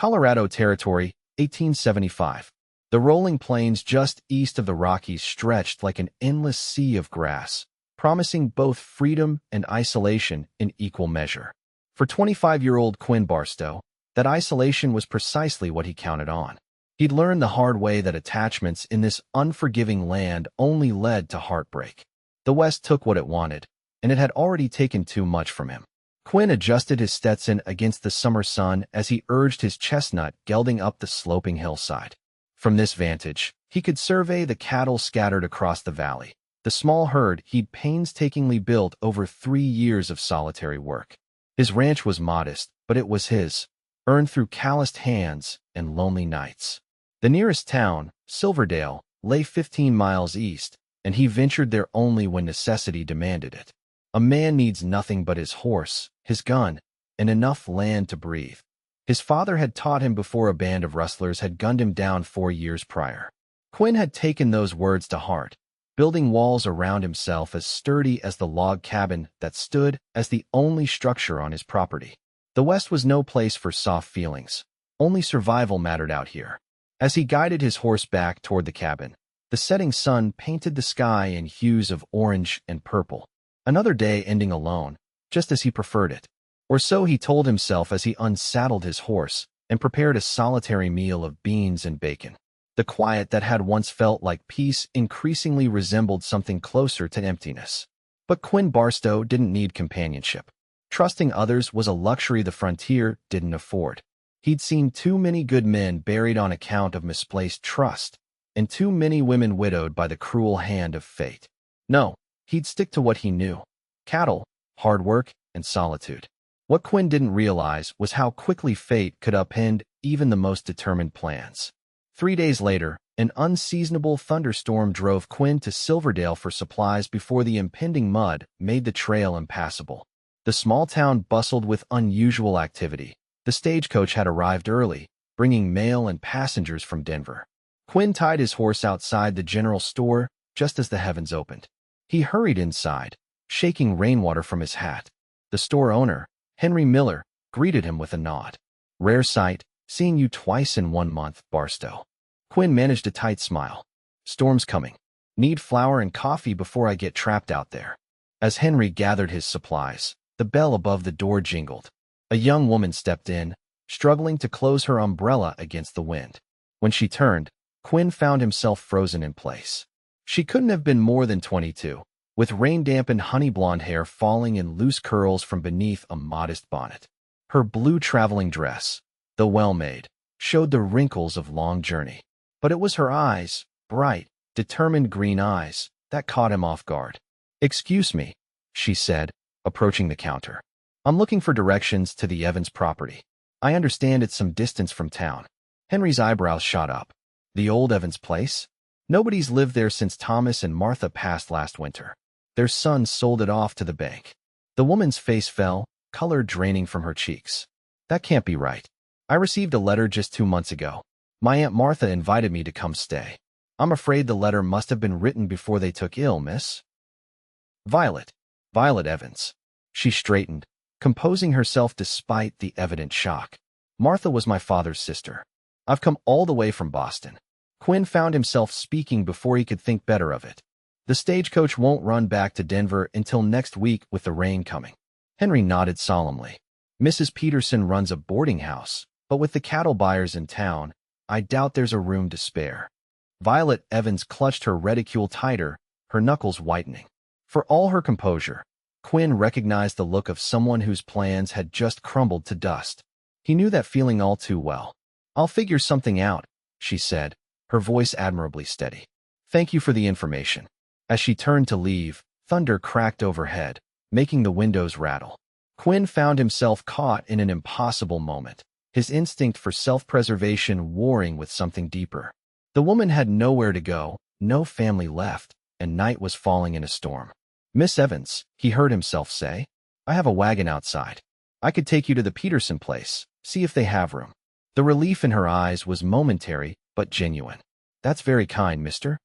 Colorado Territory, 1875. The rolling plains just east of the Rockies stretched like an endless sea of grass, promising both freedom and isolation in equal measure. For 25-year-old Quinn Barstow, that isolation was precisely what he counted on. He'd learned the hard way that attachments in this unforgiving land only led to heartbreak. The West took what it wanted, and it had already taken too much from him. Quinn adjusted his Stetson against the summer sun as he urged his chestnut gelding up the sloping hillside. From this vantage, he could survey the cattle scattered across the valley, the small herd he'd painstakingly built over 3 years of solitary work. His ranch was modest, but it was his, earned through calloused hands and lonely nights. The nearest town, Silverdale, lay 15 miles east, and he ventured there only when necessity demanded it. A man needs nothing but his horse, his gun, and enough land to breathe. His father had taught him before a band of rustlers had gunned him down 4 years prior. Quinn had taken those words to heart, building walls around himself as sturdy as the log cabin that stood as the only structure on his property. The West was no place for soft feelings. Only survival mattered out here. As he guided his horse back toward the cabin, the setting sun painted the sky in hues of orange and purple. Another day ending alone, just as he preferred it. Or so he told himself as he unsaddled his horse and prepared a solitary meal of beans and bacon. The quiet that had once felt like peace increasingly resembled something closer to emptiness. But Quinn Barstow didn't need companionship. Trusting others was a luxury the frontier didn't afford. He'd seen too many good men buried on account of misplaced trust, and too many women widowed by the cruel hand of fate. No, he'd stick to what he knew: cattle, hard work, and solitude. What Quinn didn't realize was how quickly fate could upend even the most determined plans. 3 days later, an unseasonable thunderstorm drove Quinn to Silverdale for supplies before the impending mud made the trail impassable. The small town bustled with unusual activity. The stagecoach had arrived early, bringing mail and passengers from Denver. Quinn tied his horse outside the general store just as the heavens opened. He hurried inside, shaking rainwater from his hat. The store owner, Henry Miller, greeted him with a nod. "Rare sight, seeing you twice in 1 month, Barstow." Quinn managed a tight smile. "Storm's coming. Need flour and coffee before I get trapped out there." As Henry gathered his supplies, the bell above the door jingled. A young woman stepped in, struggling to close her umbrella against the wind. When she turned, Quinn found himself frozen in place. She couldn't have been more than 22, with rain-dampened honey-blonde hair falling in loose curls from beneath a modest bonnet. Her blue traveling dress, though well-made, showed the wrinkles of long journey. But it was her eyes, bright, determined green eyes, that caught him off guard. "Excuse me," she said, approaching the counter. "I'm looking for directions to the Evans property. I understand it's some distance from town." Henry's eyebrows shot up. "The old Evans place? Nobody's lived there since Thomas and Martha passed last winter. Their son sold it off to the bank." The woman's face fell, color draining from her cheeks. "That can't be right. I received a letter just 2 months ago. My Aunt Martha invited me to come stay. I'm afraid the letter must have been written before they took ill, miss." Violet Evans." She straightened, composing herself despite the evident shock. "Martha was my father's sister. I've come all the way from Boston." Quinn found himself speaking before he could think better of it. "The stagecoach won't run back to Denver until next week with the rain coming." Henry nodded solemnly. "Mrs. Peterson runs a boarding house, but with the cattle buyers in town, I doubt there's a room to spare." Violet Evans clutched her reticule tighter, her knuckles whitening. For all her composure, Quinn recognized the look of someone whose plans had just crumbled to dust. He knew that feeling all too well. "I'll figure something out," she said, her voice admirably steady. "Thank you for the information." As she turned to leave, thunder cracked overhead, making the windows rattle. Quinn found himself caught in an impossible moment, his instinct for self-preservation warring with something deeper. The woman had nowhere to go, no family left, and night was falling in a storm. "Miss Evans," he heard himself say, "I have a wagon outside. I could take you to the Peterson place, see if they have room." The relief in her eyes was momentary but genuine. "That's very kind, Mr.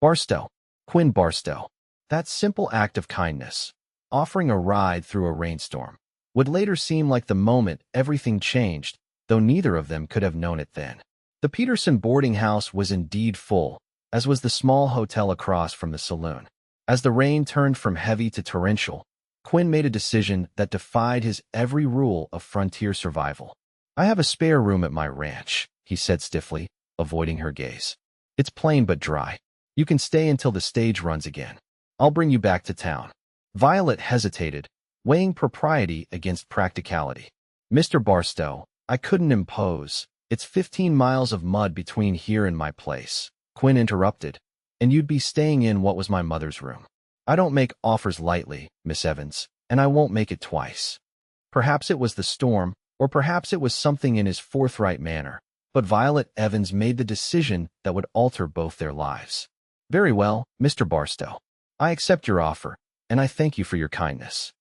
Barstow." Quinn Barstow. That simple act of kindness, offering a ride through a rainstorm, would later seem like the moment everything changed, though neither of them could have known it then. The Peterson boarding house was indeed full, as was the small hotel across from the saloon. As the rain turned from heavy to torrential, Quinn made a decision that defied his every rule of frontier survival. "I have a spare room at my ranch," he said stiffly, avoiding her gaze. "It's plain but dry. You can stay until the stage runs again. I'll bring you back to town." Violet hesitated, weighing propriety against practicality. "Mr. Barstow, I couldn't impose. It's 15 miles of mud between here and my place," Quinn interrupted, "and you'd be staying in what was my mother's room. I don't make offers lightly, Miss Evans, and I won't make it twice." Perhaps it was the storm, or perhaps it was something in his forthright manner, but Violet Evans made the decision that would alter both their lives. "Very well, Mr. Barstow. I accept your offer, and I thank you for your kindness."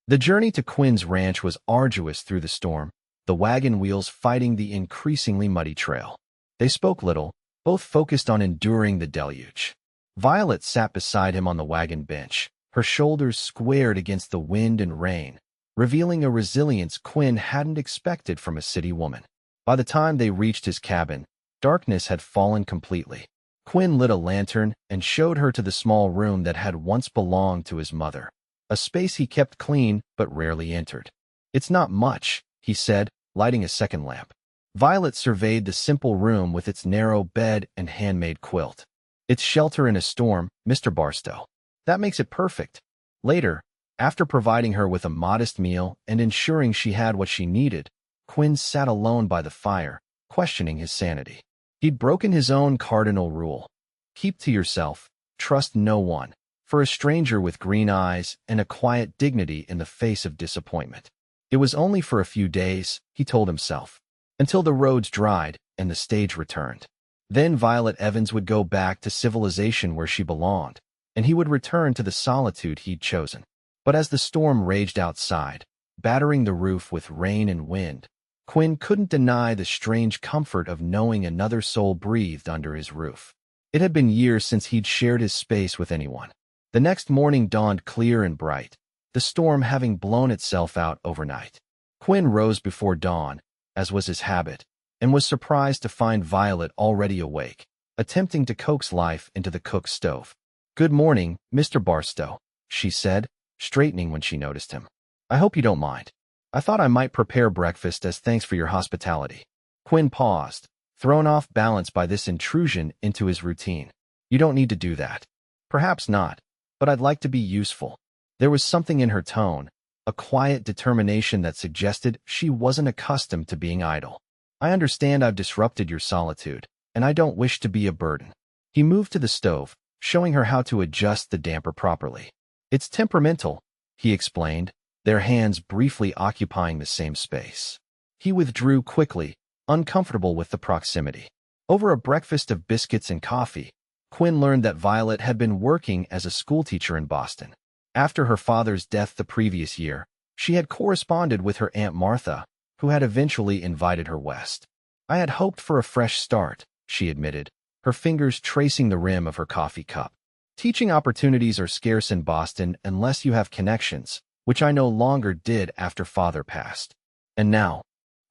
The journey to Quinn's ranch was arduous through the storm, the wagon wheels fighting the increasingly muddy trail. They spoke little, both focused on enduring the deluge. Violet sat beside him on the wagon bench, her shoulders squared against the wind and rain, revealing a resilience Quinn hadn't expected from a city woman. By the time they reached his cabin, darkness had fallen completely. Quinn lit a lantern and showed her to the small room that had once belonged to his mother, a space he kept clean but rarely entered. "It's not much," he said, lighting a second lamp. Violet surveyed the simple room with its narrow bed and handmade quilt. "It's shelter in a storm, Mr. Barstow. That makes it perfect." Later, after providing her with a modest meal and ensuring she had what she needed, Quinn sat alone by the fire, questioning his sanity. He'd broken his own cardinal rule: keep to yourself, trust no one, for a stranger with green eyes and a quiet dignity in the face of disappointment. It was only for a few days, he told himself, until the roads dried and the stage returned. Then Violet Evans would go back to civilization where she belonged, and he would return to the solitude he'd chosen. But as the storm raged outside, battering the roof with rain and wind, Quinn couldn't deny the strange comfort of knowing another soul breathed under his roof. It had been years since he'd shared his space with anyone. The next morning dawned clear and bright, the storm having blown itself out overnight. Quinn rose before dawn, as was his habit, and was surprised to find Violet already awake, attempting to coax life into the cook stove. "Good morning, Mr. Barstow," she said, straightening when she noticed him. "I hope you don't mind. I thought I might prepare breakfast as thanks for your hospitality." Quinn paused, thrown off balance by this intrusion into his routine. "You don't need to do that." "Perhaps not, but I'd like to be useful." There was something in her tone, a quiet determination that suggested she wasn't accustomed to being idle. "I understand I've disrupted your solitude, and I don't wish to be a burden." He moved to the stove, showing her how to adjust the damper properly. "It's temperamental," he explained, their hands briefly occupying the same space. He withdrew quickly, uncomfortable with the proximity. Over a breakfast of biscuits and coffee, Quinn learned that Violet had been working as a schoolteacher in Boston. After her father's death the previous year, she had corresponded with her Aunt Martha, who had eventually invited her west. "I had hoped for a fresh start," she admitted, her fingers tracing the rim of her coffee cup. "Teaching opportunities are scarce in Boston unless you have connections, which I no longer did after Father passed." "And now?"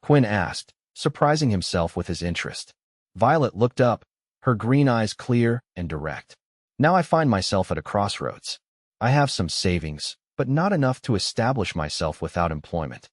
Quinn asked, surprising himself with his interest. Violet looked up, her green eyes clear and direct. "Now I find myself at a crossroads. I have some savings, but not enough to establish myself without employment."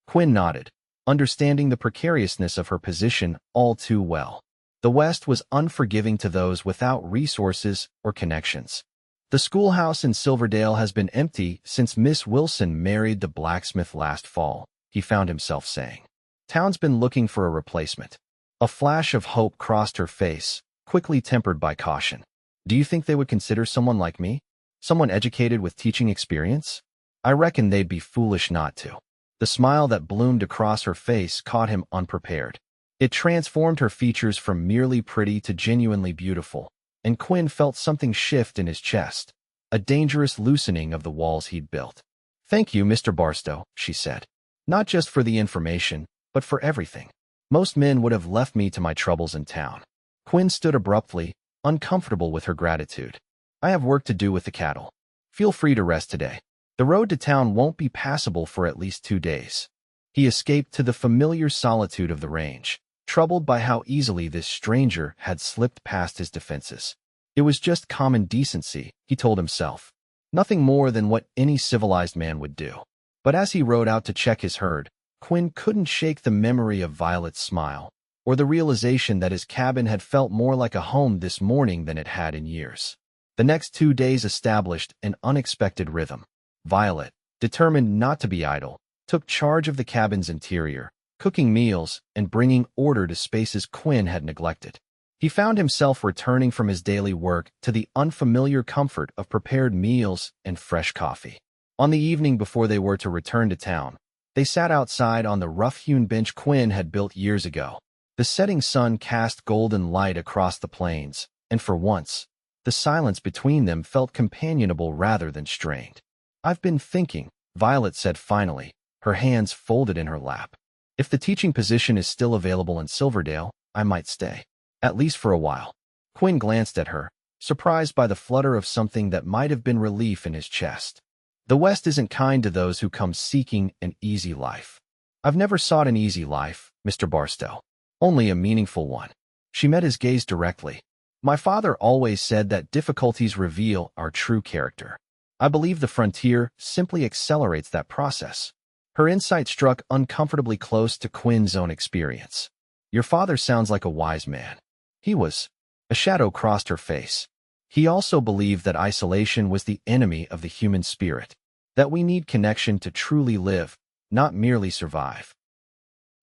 Quinn nodded, understanding the precariousness of her position all too well. The West was unforgiving to those without resources or connections. "The schoolhouse in Silverdale has been empty since Miss Wilson married the blacksmith last fall," he found himself saying. "Town's been looking for a replacement." A flash of hope crossed her face, quickly tempered by caution. "Do you think they would consider someone like me? Someone educated with teaching experience?" "I reckon they'd be foolish not to." The smile that bloomed across her face caught him unprepared. It transformed her features from merely pretty to genuinely beautiful, and Quinn felt something shift in his chest, a dangerous loosening of the walls he'd built. "Thank you, Mr. Barstow," she said. "Not just for the information, but for everything. Most men would have left me to my troubles in town." Quinn stood abruptly, uncomfortable with her gratitude. "I have work to do with the cattle. Feel free to rest today. The road to town won't be passable for at least 2 days." He escaped to the familiar solitude of the range, troubled by how easily this stranger had slipped past his defenses. It was just common decency, he told himself. Nothing more than what any civilized man would do. But as he rode out to check his herd, Quinn couldn't shake the memory of Violet's smile, or the realization that his cabin had felt more like a home this morning than it had in years. The next 2 days established an unexpected rhythm. Violet, determined not to be idle, took charge of the cabin's interior, cooking meals and bringing order to spaces Quinn had neglected. He found himself returning from his daily work to the unfamiliar comfort of prepared meals and fresh coffee. On the evening before they were to return to town, they sat outside on the rough-hewn bench Quinn had built years ago. The setting sun cast golden light across the plains, and for once, the silence between them felt companionable rather than strained. "I've been thinking," Violet said finally, her hands folded in her lap. "If the teaching position is still available in Silverdale, I might stay. At least for a while." Quinn glanced at her, surprised by the flutter of something that might have been relief in his chest. "The West isn't kind to those who come seeking an easy life." "I've never sought an easy life, Mr. Barstow. Only a meaningful one." She met his gaze directly. "My father always said that difficulties reveal our true character. I believe the frontier simply accelerates that process." Her insight struck uncomfortably close to Quinn's own experience. "Your father sounds like a wise man." He was. A shadow crossed her face. He also believed that isolation was the enemy of the human spirit, that we need connection to truly live, not merely survive.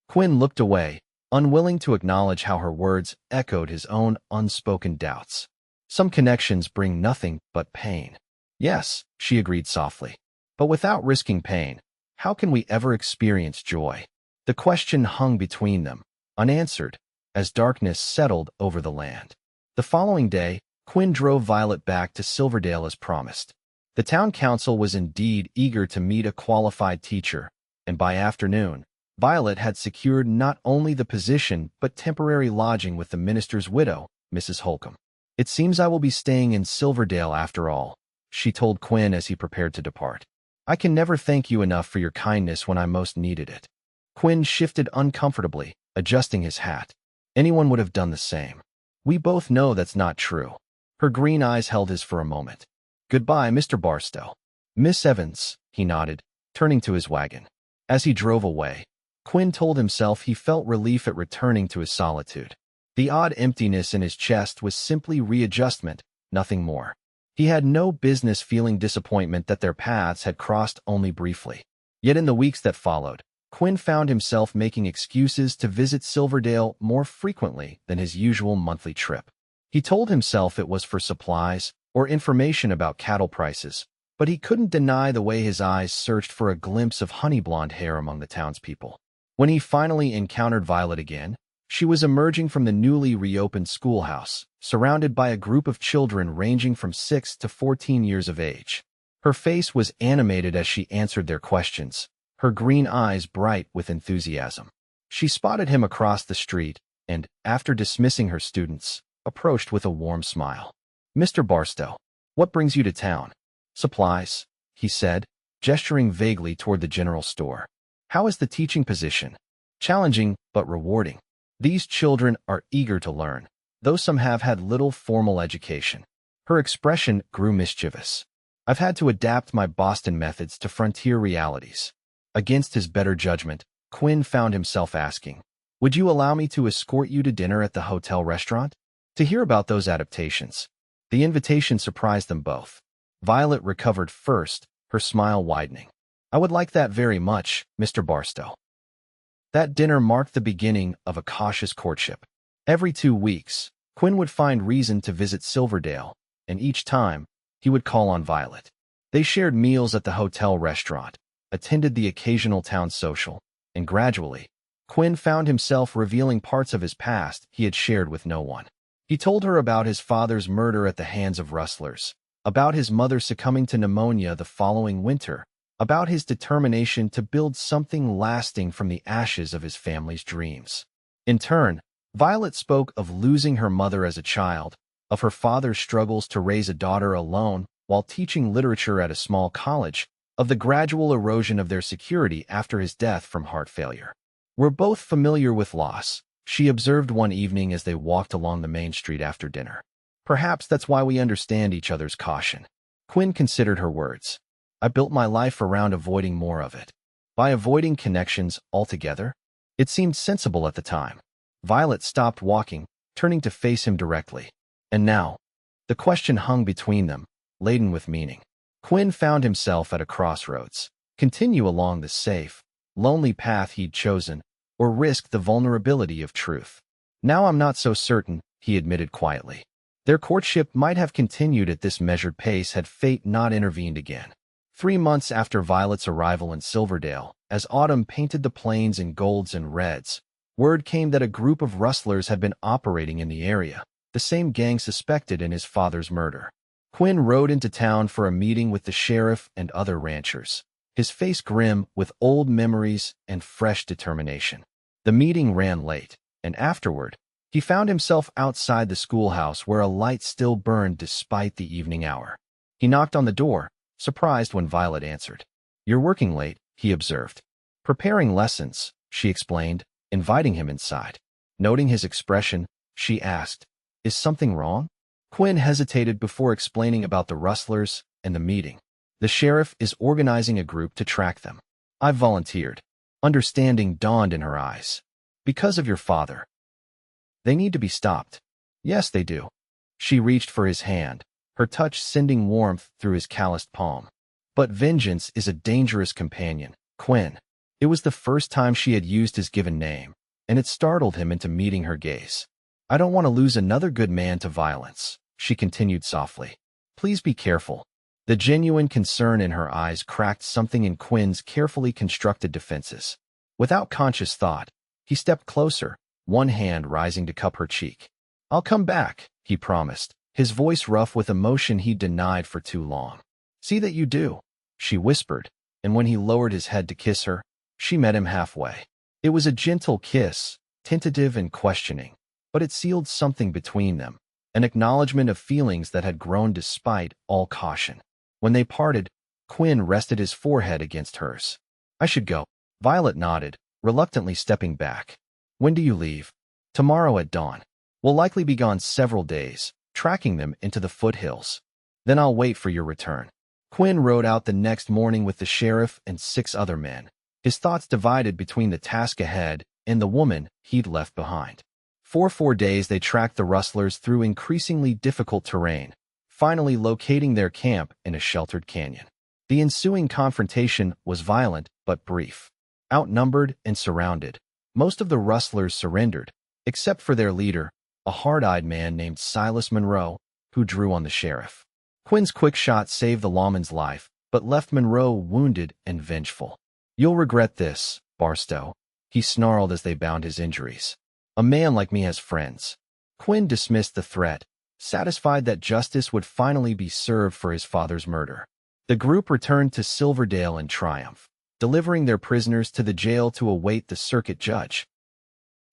Quinn looked away, unwilling to acknowledge how her words echoed his own unspoken doubts. "Some connections bring nothing but pain." "Yes," she agreed softly. "But without risking pain, how can we ever experience joy?" The question hung between them, unanswered, as darkness settled over the land. The following day, Quinn drove Violet back to Silverdale as promised. The town council was indeed eager to meet a qualified teacher, and by afternoon, Violet had secured not only the position but temporary lodging with the minister's widow, Mrs. Holcomb. "It seems I will be staying in Silverdale after all," she told Quinn as he prepared to depart. "I can never thank you enough for your kindness when I most needed it." Quinn shifted uncomfortably, adjusting his hat. "Anyone would have done the same." "We both know that's not true." Her green eyes held his for a moment. "Goodbye, Mr. Barstow." "Miss Evans," he nodded, turning to his wagon. As he drove away, Quinn told himself he felt relief at returning to his solitude. The odd emptiness in his chest was simply readjustment, nothing more. He had no business feeling disappointment that their paths had crossed only briefly. Yet in the weeks that followed, Quinn found himself making excuses to visit Silverdale more frequently than his usual monthly trip. He told himself it was for supplies or information about cattle prices, but he couldn't deny the way his eyes searched for a glimpse of honey-blonde hair among the townspeople. When he finally encountered Violet again, she was emerging from the newly reopened schoolhouse, surrounded by a group of children ranging from 6 to 14 years of age. Her face was animated as she answered their questions, her green eyes bright with enthusiasm. She spotted him across the street and, after dismissing her students, approached with a warm smile. "Mr. Barstow, what brings you to town?" "Supplies," he said, gesturing vaguely toward the general store. "How is the teaching position?" "Challenging, but rewarding. These children are eager to learn, though some have had little formal education." Her expression grew mischievous. "I've had to adapt my Boston methods to frontier realities." Against his better judgment, Quinn found himself asking, "Would you allow me to escort you to dinner at the hotel restaurant?" To hear about those adaptations. The invitation surprised them both. Violet recovered first, her smile widening. "I would like that very much, Mr. Barstow." That dinner marked the beginning of a cautious courtship. Every 2 weeks, Quinn would find reason to visit Silverdale, and each time, he would call on Violet. They shared meals at the hotel restaurant, attended the occasional town social, and gradually, Quinn found himself revealing parts of his past he had shared with no one. He told her about his father's murder at the hands of rustlers, about his mother succumbing to pneumonia the following winter, about his determination to build something lasting from the ashes of his family's dreams. In turn, Violet spoke of losing her mother as a child, of her father's struggles to raise a daughter alone while teaching literature at a small college, of the gradual erosion of their security after his death from heart failure. "We're both familiar with loss," she observed one evening as they walked along the main street after dinner. "Perhaps that's why we understand each other's caution." Quinn considered her words. "I built my life around avoiding more of it." By avoiding connections altogether? It seemed sensible at the time. Violet stopped walking, turning to face him directly. And now? The question hung between them, laden with meaning. Quinn found himself at a crossroads. Continue along the safe, lonely path he'd chosen, or risk the vulnerability of truth. "Now I'm not so certain," he admitted quietly. Their courtship might have continued at this measured pace had fate not intervened again. 3 months after Violet's arrival in Silverdale, as autumn painted the plains in golds and reds, word came that a group of rustlers had been operating in the area, the same gang suspected in his father's murder. Quinn rode into town for a meeting with the sheriff and other ranchers, his face grim with old memories and fresh determination. The meeting ran late, and afterward, he found himself outside the schoolhouse where a light still burned despite the evening hour. He knocked on the door, surprised when Violet answered. "You're working late," he observed. "Preparing lessons," she explained, inviting him inside. Noting his expression, she asked, "Is something wrong?" Quinn hesitated before explaining about the rustlers and the meeting. "The sheriff is organizing a group to track them. I've volunteered." Understanding dawned in her eyes. "Because of your father. They need to be stopped." "Yes, they do." She reached for his hand, her touch sending warmth through his calloused palm. "But vengeance is a dangerous companion, Quinn." It was the first time she had used his given name, and it startled him into meeting her gaze. "I don't want to lose another good man to violence," she continued softly. "Please be careful." The genuine concern in her eyes cracked something in Quinn's carefully constructed defenses. Without conscious thought, he stepped closer, one hand rising to cup her cheek. "I'll come back," he promised, his voice rough with emotion he'd denied for too long. "See that you do," she whispered, and when he lowered his head to kiss her, she met him halfway. It was a gentle kiss, tentative and questioning, but it sealed something between them, an acknowledgement of feelings that had grown despite all caution. When they parted, Quinn rested his forehead against hers. "I should go." Violet nodded, reluctantly stepping back. "When do you leave?" "Tomorrow at dawn. We'll likely be gone several days, tracking them into the foothills. Then I'll wait for your return." Quinn rode out the next morning with the sheriff and 6 other men, his thoughts divided between the task ahead and the woman he'd left behind. For 4 days they tracked the rustlers through increasingly difficult terrain, finally locating their camp in a sheltered canyon. The ensuing confrontation was violent but brief. Outnumbered and surrounded, most of the rustlers surrendered, except for their leader, a hard-eyed man named Silas Monroe, who drew on the sheriff. Quinn's quick shot saved the lawman's life, but left Monroe wounded and vengeful. "You'll regret this, Barstow," he snarled as they bound his injuries. "A man like me has friends." Quinn dismissed the threat, satisfied that justice would finally be served for his father's murder. The group returned to Silverdale in triumph, delivering their prisoners to the jail to await the circuit judge.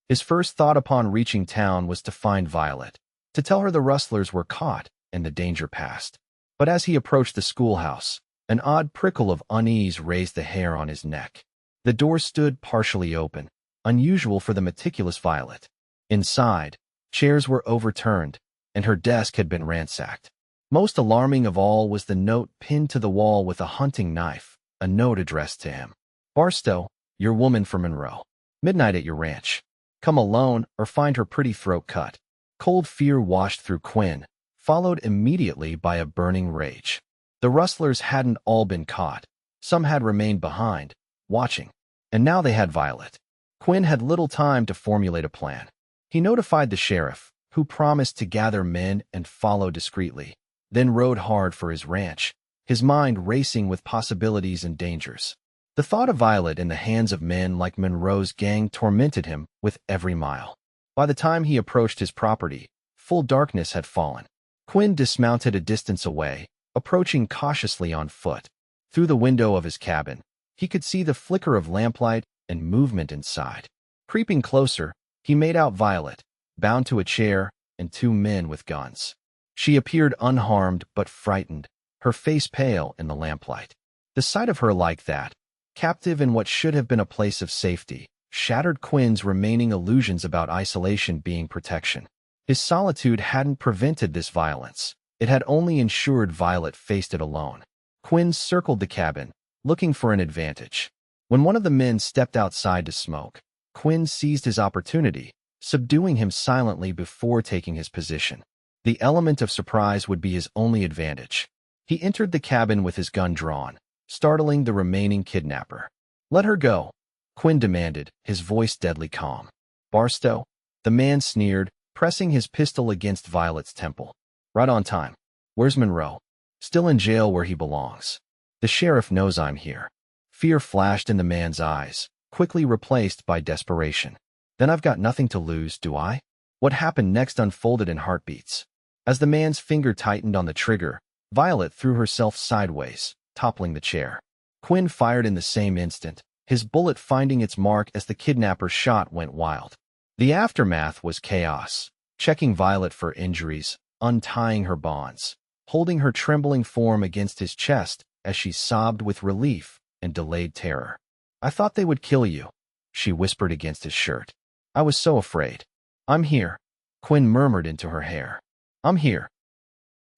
His first thought upon reaching town was to find Violet, to tell her the rustlers were caught and the danger past. But as he approached the schoolhouse, an odd prickle of unease raised the hair on his neck. The door stood partially open, unusual for the meticulous Violet. Inside, chairs were overturned, and her desk had been ransacked. Most alarming of all was the note pinned to the wall with a hunting knife, a note addressed to him. "Barstow, your woman for Monroe. Midnight at your ranch. Come alone or find her pretty throat cut." Cold fear washed through Quinn, followed immediately by a burning rage. The rustlers hadn't all been caught. Some had remained behind, watching. And now they had Violet. Quinn had little time to formulate a plan. He notified the sheriff, who promised to gather men and follow discreetly, then rode hard for his ranch, his mind racing with possibilities and dangers. The thought of Violet in the hands of men like Monroe's gang tormented him with every mile. By the time he approached his property, full darkness had fallen. Quinn dismounted a distance away, approaching cautiously on foot. Through the window of his cabin, he could see the flicker of lamplight and movement inside. Creeping closer, he made out Violet, bound to a chair, and 2 men with guns. She appeared unharmed but frightened, her face pale in the lamplight. The sight of her like that, captive in what should have been a place of safety, shattered Quinn's remaining illusions about isolation being protection. His solitude hadn't prevented this violence. It had only ensured Violet faced it alone. Quinn circled the cabin, looking for an advantage. When one of the men stepped outside to smoke, Quinn seized his opportunity, subduing him silently before taking his position. The element of surprise would be his only advantage. He entered the cabin with his gun drawn, startling the remaining kidnapper. "Let her go," Quinn demanded, his voice deadly calm. "Barstow?" The man sneered, pressing his pistol against Violet's temple. "Right on time. Where's Monroe?" "Still in jail where he belongs. The sheriff knows I'm here." Fear flashed in the man's eyes, quickly replaced by desperation. "Then I've got nothing to lose, do I?" What happened next unfolded in heartbeats. As the man's finger tightened on the trigger, Violet threw herself sideways, toppling the chair. Quinn fired in the same instant, his bullet finding its mark as the kidnapper's shot went wild. The aftermath was chaos, checking Violet for injuries, untying her bonds, holding her trembling form against his chest as she sobbed with relief and delayed terror. "I thought they would kill you," she whispered against his shirt. "I was so afraid." "I'm here," Quinn murmured into her hair. "I'm here."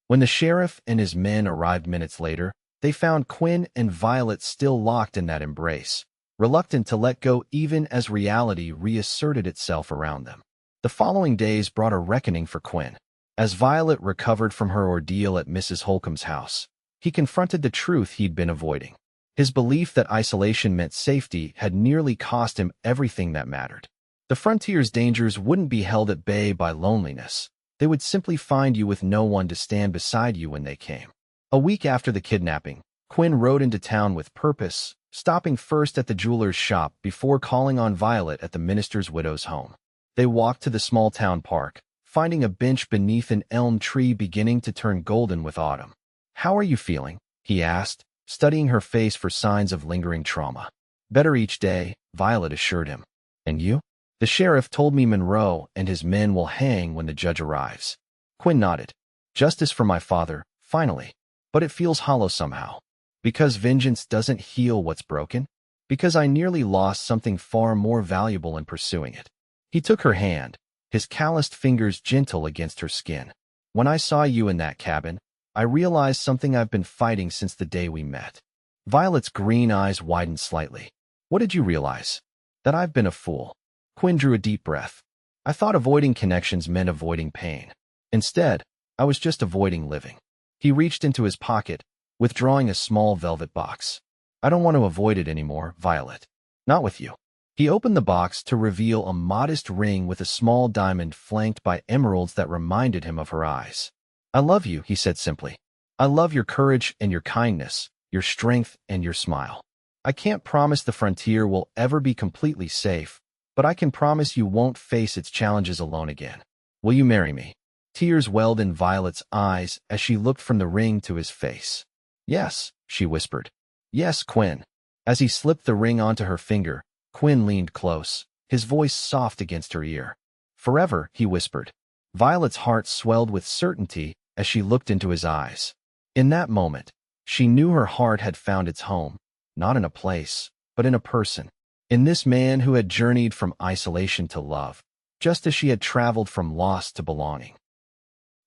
When the sheriff and his men arrived minutes later, they found Quinn and Violet still locked in that embrace, reluctant to let go even as reality reasserted itself around them. The following days brought a reckoning for Quinn. As Violet recovered from her ordeal at Mrs. Holcomb's house, he confronted the truth he'd been avoiding. His belief that isolation meant safety had nearly cost him everything that mattered. The frontier's dangers wouldn't be held at bay by loneliness. They would simply find you with no one to stand beside you when they came. A week after the kidnapping, Quinn rode into town with purpose, stopping first at the jeweler's shop before calling on Violet at the minister's widow's home. They walked to the small-town park, finding a bench beneath an elm tree beginning to turn golden with autumn. "How are you feeling?" he asked, studying her face for signs of lingering trauma. "Better each day," Violet assured him. "And you?" "The sheriff told me Monroe and his men will hang when the judge arrives." Quinn nodded. "Justice for my father, finally. But it feels hollow somehow. Because vengeance doesn't heal what's broken? Because I nearly lost something far more valuable in pursuing it." He took her hand, his calloused fingers gentle against her skin. "When I saw you in that cabin, I realized something I've been fighting since the day we met." Violet's green eyes widened slightly. "What did you realize?" "That I've been a fool." Quinn drew a deep breath. "I thought avoiding connections meant avoiding pain. Instead, I was just avoiding living." He reached into his pocket, withdrawing a small velvet box. "I don't want to avoid it anymore, Violet. Not with you." He opened the box to reveal a modest ring with a small diamond flanked by emeralds that reminded him of her eyes. "I love you," he said simply. "I love your courage and your kindness, your strength and your smile. I can't promise the frontier will ever be completely safe, but I can promise you won't face its challenges alone again. Will you marry me?" Tears welled in Violet's eyes as she looked from the ring to his face. "Yes," she whispered. "Yes, Quinn." As he slipped the ring onto her finger, Quinn leaned close, his voice soft against her ear. "Forever," he whispered. Violet's heart swelled with certainty as she looked into his eyes. In that moment, she knew her heart had found its home, not in a place, but in a person. In this man who had journeyed from isolation to love, just as she had traveled from loss to belonging.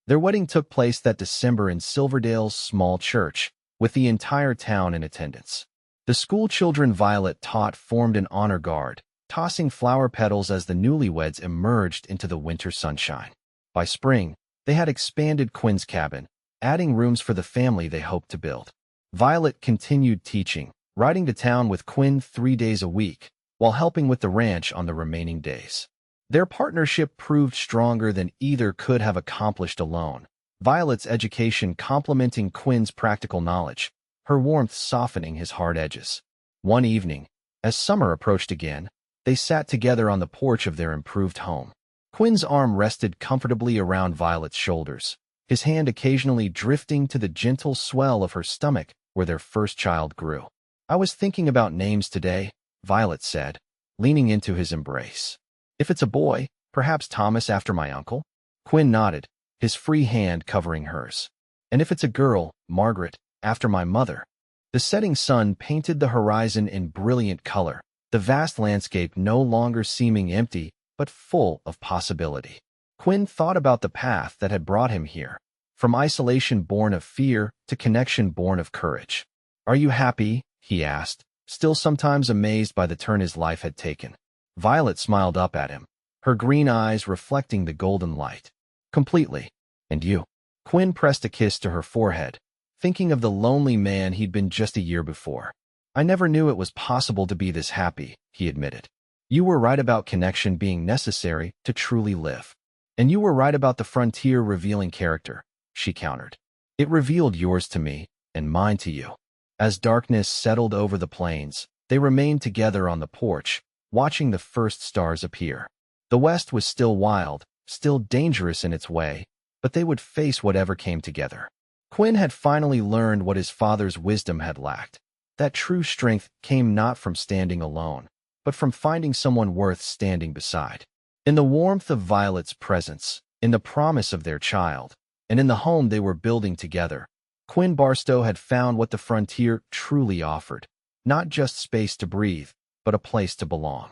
Their wedding took place that December in Silverdale's small church, with the entire town in attendance. The school children Violet taught formed an honor guard, tossing flower petals as the newlyweds emerged into the winter sunshine. By spring, they had expanded Quinn's cabin, adding rooms for the family they hoped to build. Violet continued teaching, riding to town with Quinn 3 days a week, while helping with the ranch on the remaining days. Their partnership proved stronger than either could have accomplished alone, Violet's education complementing Quinn's practical knowledge, her warmth softening his hard edges. One evening, as summer approached again, they sat together on the porch of their improved home. Quinn's arm rested comfortably around Violet's shoulders, his hand occasionally drifting to the gentle swell of her stomach where their first child grew. "I was thinking about names today," Violet said, leaning into his embrace. "If it's a boy, perhaps Thomas after my uncle?" Quinn nodded, his free hand covering hers. "And if it's a girl, Margaret, after my mother." The setting sun painted the horizon in brilliant color, the vast landscape no longer seeming empty, but full of possibility. Quinn thought about the path that had brought him here, from isolation born of fear to connection born of courage. "Are you happy?" he asked, still sometimes amazed by the turn his life had taken. Violet smiled up at him, her green eyes reflecting the golden light. "Completely. And you?" Quinn pressed a kiss to her forehead, thinking of the lonely man he'd been just a year before. "I never knew it was possible to be this happy," he admitted. "You were right about connection being necessary to truly live. And you were right about the frontier revealing character," she countered. "It revealed yours to me and mine to you." As darkness settled over the plains, they remained together on the porch, watching the first stars appear. The west was still wild, still dangerous in its way, but they would face whatever came together. Quinn had finally learned what his father's wisdom had lacked. That true strength came not from standing alone, but from finding someone worth standing beside. In the warmth of Violet's presence, in the promise of their child, and in the home they were building together, Quinn Barstow had found what the frontier truly offered, not just space to breathe, but a place to belong.